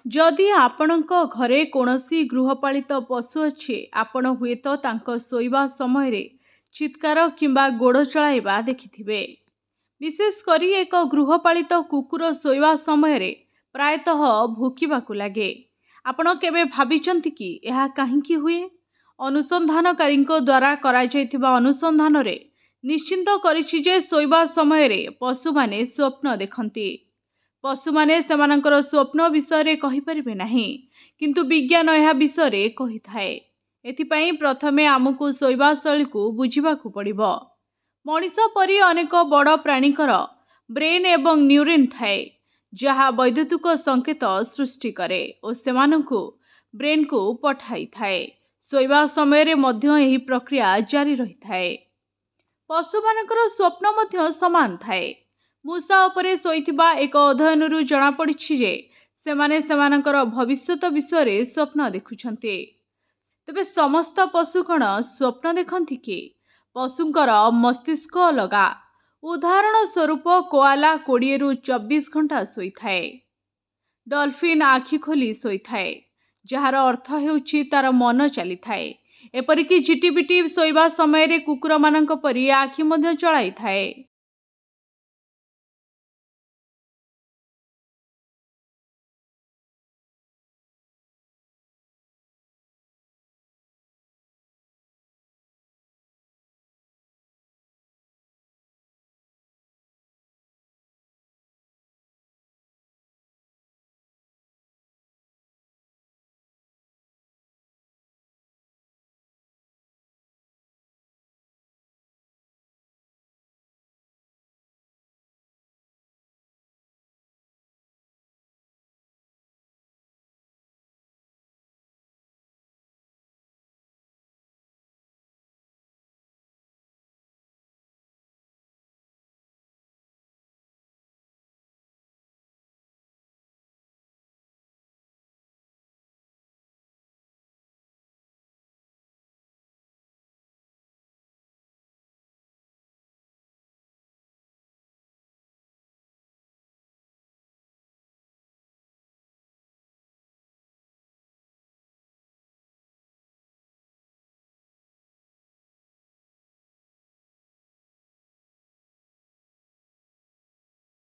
जदि आपणक घरे कौनसी गृहपालित पशु अच्छे आपण हुएत तांको शोइबा समय रे चित्कार किंबा गोड़ चलाइबा देखिथिबे। विशेष करी एक गृहपालित कुकुर शोइबा समय रे प्रायतः भोकिबाकु लागे। आपण केबे भाबिचंती कि एहा काहेकि हुए? अनुसंधानकारी द्वारा करा जायतिबा अनुसंधान रे निश्चिंत करिछि जे शोइबा समय रे पशु माने स्वप्न देखंती। पशु माने सेमानंकर स्वप्न विषय रे कहि परिबे नाही, किंतु विज्ञान एहा विषय रे कहि थाए। एथिपई प्रथमे आमको शोइबा शैली को बुझिबाकु पड़िबो। मनिष परि अनेक बड़ प्राणीकर ब्रेन एवं न्यूरॉन थाए, जहा वैद्युतिक संकेत सृष्टि करे और सेमानंकु ब्रेन को पठाई थाए। शोइबा समय रे मध्य एही प्रक्रिया जारी रही थाए। पशु मानकर स्वप्न मध्य समान थाए। मूषा उपरे शोइथिबा एक अध्ययन जना पड़िछि जे सेमाने सेमानकर भविष्यत विषय रे स्वप्न देखुछन्ते। तबे समस्त पशु कण स्वप्न देखंती कि? पशुंकर मस्तिष्क अलगा। उदाहरण स्वरूप कोआला 20 रु 24 घंटा शोइथाए। डॉल्फिन आखि खोली शोइथाए, जार अर्थ हेउछि तार मन चली थाए। एपरिकी झिटिपिटी शोइबा समय रे कुकुर मानक परि आखि मध्य चलाई थाए।